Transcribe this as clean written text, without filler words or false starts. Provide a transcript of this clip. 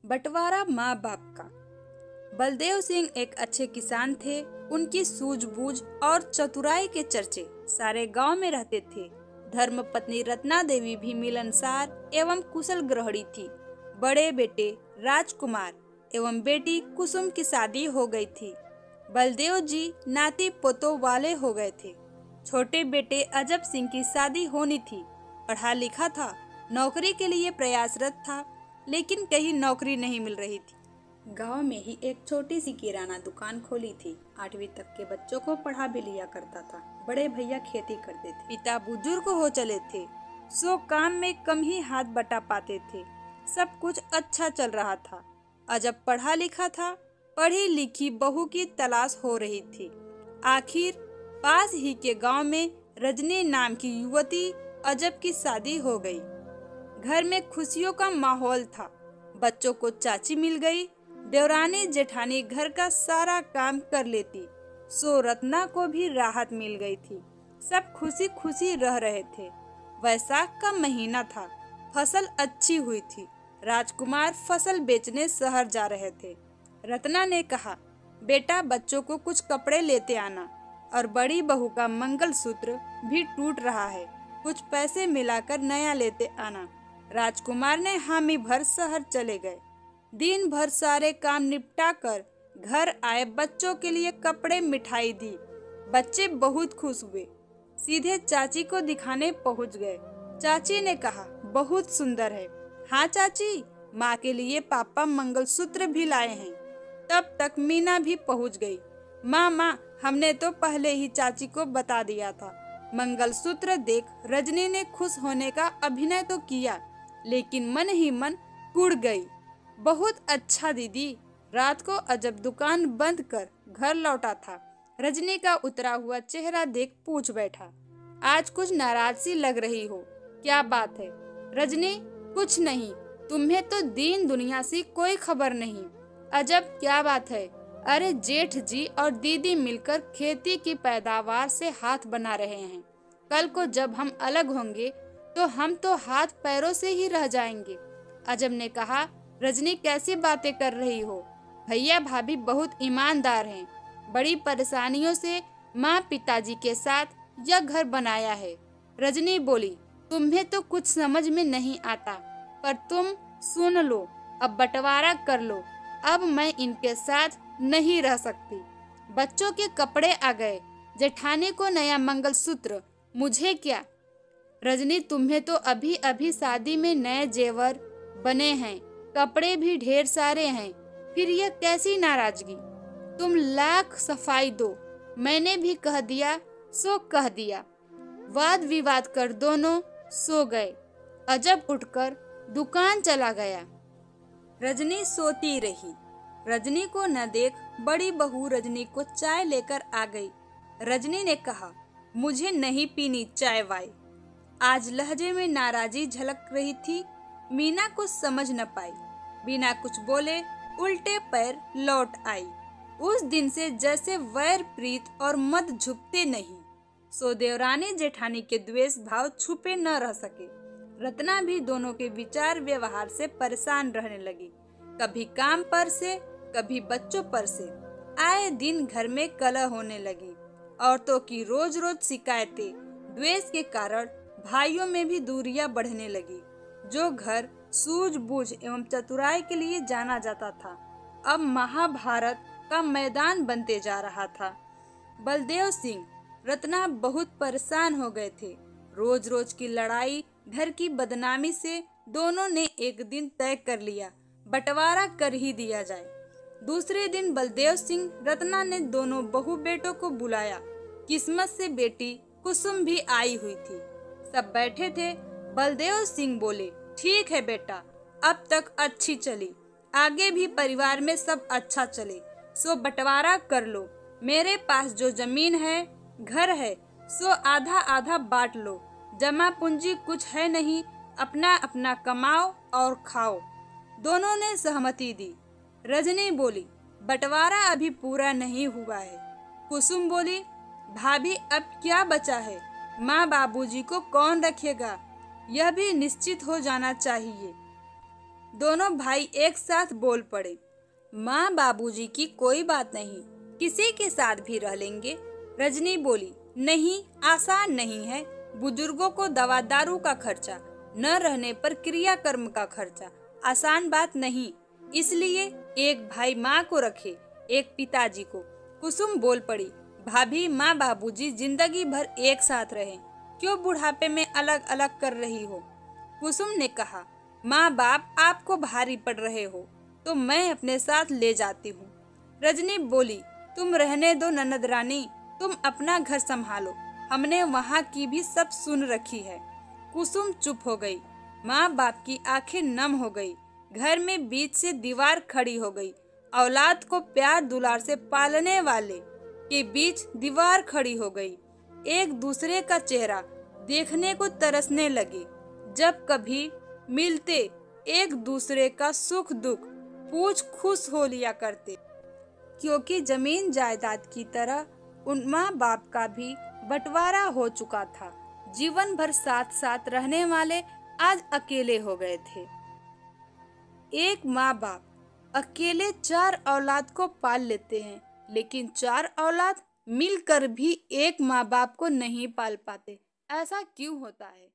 बंटवारा माँ बाप का। बलदेव सिंह एक अच्छे किसान थे। उनकी सूझबूझ और चतुराई के चर्चे सारे गांव में रहते थे। धर्मपत्नी रत्ना देवी भी मिलनसार एवं कुशल गृहिणी थी। बड़े बेटे राजकुमार एवं बेटी कुसुम की शादी हो गई थी। बलदेव जी नाती पोतों वाले हो गए थे। छोटे बेटे अजब सिंह की शादी होनी थी। पढ़ा लिखा था, नौकरी के लिए प्रयासरत था, लेकिन कहीं नौकरी नहीं मिल रही थी। गांव में ही एक छोटी सी किराना दुकान खोली थी। 8वीं तक के बच्चों को पढ़ा भी लिया करता था। बड़े भैया खेती करते थे। पिता बुजुर्ग हो चले थे, सो काम में कम ही हाथ बटा पाते थे। सब कुछ अच्छा चल रहा था। अजब पढ़ा लिखा था। पढ़ी लिखी बहू की तलाश हो रही थी। आखिर पास ही के गांव में रजनी नाम की युवती अजब की शादी हो गई। घर में खुशियों का माहौल था। बच्चों को चाची मिल गई। देवरानी जेठानी घर का सारा काम कर लेती, सो रत्ना को भी राहत मिल गई थी। सब खुशी खुशी रह रहे थे। वैसाख का महीना था। फसल अच्छी हुई थी। राजकुमार फसल बेचने शहर जा रहे थे। रत्ना ने कहा, बेटा बच्चों को कुछ कपड़े लेते आना, और बड़ी बहू का मंगलसूत्र भी टूट रहा है, कुछ पैसे मिलाकर नया लेते आना। राजकुमार ने हामी भर शहर चले गए। दिन भर सारे काम निपटा कर घर आए। बच्चों के लिए कपड़े मिठाई दी। बच्चे बहुत खुश हुए। सीधे चाची को दिखाने पहुंच गए। चाची ने कहा, बहुत सुंदर है। हाँ चाची, माँ के लिए पापा मंगलसूत्र भी लाए हैं। तब तक मीना भी पहुंच गई। माँ, हमने तो पहले ही चाची को बता दिया था। मंगलसूत्र देख रजनी ने खुश होने का अभिनय तो किया, लेकिन मन ही मन कुढ़ गई। बहुत अच्छा दीदी। रात को अजब दुकान बंद कर घर लौटा था। रजनी का उतरा हुआ चेहरा देख पूछ बैठा, आज कुछ नाराज सी लग रही हो, क्या बात है? रजनी, कुछ नहीं, तुम्हें तो दीन दुनिया से कोई खबर नहीं। अजब क्या बात है? अरे जेठ जी और दीदी मिलकर खेती की पैदावार से हाथ बना रहे हैं। कल को जब हम अलग होंगे तो हम तो हाथ पैरों से ही रह जाएंगे। अजब ने कहा, रजनी कैसी बातें कर रही हो? भैया भाभी बहुत ईमानदार हैं। बड़ी परेशानियों से माँ पिताजी के साथ यह घर बनाया है। रजनी बोली, तुम्हें तो कुछ समझ में नहीं आता, पर तुम सुन लो, अब बंटवारा कर लो। अब मैं इनके साथ नहीं रह सकती। बच्चों के कपड़े आ गए, जेठानी को नया मंगलसूत्र, मुझे क्या? रजनी, तुम्हें तो अभी अभी शादी में नए जेवर बने हैं, कपड़े भी ढेर सारे हैं, फिर यह कैसी नाराजगी? तुम लाख सफाई दो, मैंने भी कह दिया सो कह दिया। वाद विवाद कर दोनों सो गए। अजब उठकर दुकान चला गया। रजनी सोती रही। रजनी को न देख बड़ी बहू रजनी को चाय लेकर आ गई। रजनी ने कहा, मुझे नहीं पीनी चाय वाय। आज लहजे में नाराजी झलक रही थी। मीना कुछ समझ न पाई। बिना कुछ बोले उल्टे पैर लौट आई। उस दिन से जैसे वैर प्रीत और मद झुकते नहीं, सो देवरानी जेठानी के द्वेष भाव छुपे न रह सके। रत्ना भी दोनों के विचार व्यवहार से परेशान रहने लगी। कभी काम पर से, कभी बच्चों पर से। आए दिन घर में कलह होने लगी। औरतों की रोज रोज शिकायतें। द्वेष के कारण भाइयों में भी दूरियां बढ़ने लगी। जो घर सूझबूझ एवं चतुराई के लिए जाना जाता था, अब महाभारत का मैदान बनते जा रहा था। बलदेव सिंह, रत्ना बहुत परेशान हो गए थे। रोज रोज की लड़ाई, घर की बदनामी से दोनों ने एक दिन तय कर लिया, बंटवारा कर ही दिया जाए। दूसरे दिन बलदेव सिंह, रत्ना ने दोनों बहू बेटों को बुलाया। किस्मत से बेटी कुसुम भी आई हुई थी। सब बैठे थे। बलदेव सिंह बोले, ठीक है बेटा, अब तक अच्छी चली, आगे भी परिवार में सब अच्छा चले, सो बंटवारा कर लो। मेरे पास जो जमीन है, घर है, सो आधा आधा बांट लो। जमा पूंजी कुछ है नहीं, अपना अपना कमाओ और खाओ। दोनों ने सहमति दी। रजनी बोली, बंटवारा अभी पूरा नहीं हुआ है। कुसुम बोली, भाभी अब क्या बचा है? माँ बाबूजी को कौन रखेगा? यह भी निश्चित हो जाना चाहिए। दोनों भाई एक साथ बोल पड़े, माँ बाबूजी की कोई बात नहीं, किसी के साथ भी रह लेंगे। रजनी बोली, नहीं, आसान नहीं है। बुजुर्गों को दवा दारू का खर्चा, न रहने पर क्रियाकर्म का खर्चा, आसान बात नहीं। इसलिए एक भाई माँ को रखे, एक पिताजी को। कुसुम बोल पड़ी, भाभी, माँ बाबूजी जिंदगी भर एक साथ रहे, क्यों बुढ़ापे में अलग अलग कर रही हो? कुसुम ने कहा, माँ बाप आपको भारी पड़ रहे हो तो मैं अपने साथ ले जाती हूँ। रजनी बोली, तुम रहने दो ननद रानी, तुम अपना घर संभालो, हमने वहाँ की भी सब सुन रखी है। कुसुम चुप हो गई। माँ बाप की आंखें नम हो गई। घर में बीच से दीवार खड़ी हो गई। औलाद को प्यार दुलार से पालने वाले के बीच दीवार खड़ी हो गई। एक दूसरे का चेहरा देखने को तरसने लगे। जब कभी मिलते एक दूसरे का सुख दुख पूछ खुश हो लिया करते, क्योंकि जमीन जायदाद की तरह उन माँ बाप का भी बंटवारा हो चुका था। जीवन भर साथ साथ रहने वाले आज अकेले हो गए थे। एक माँ बाप अकेले 4 औलाद को पाल लेते हैं, लेकिन 4 औलाद मिलकर भी एक माँ बाप को नहीं पाल पाते। ऐसा क्यों होता है?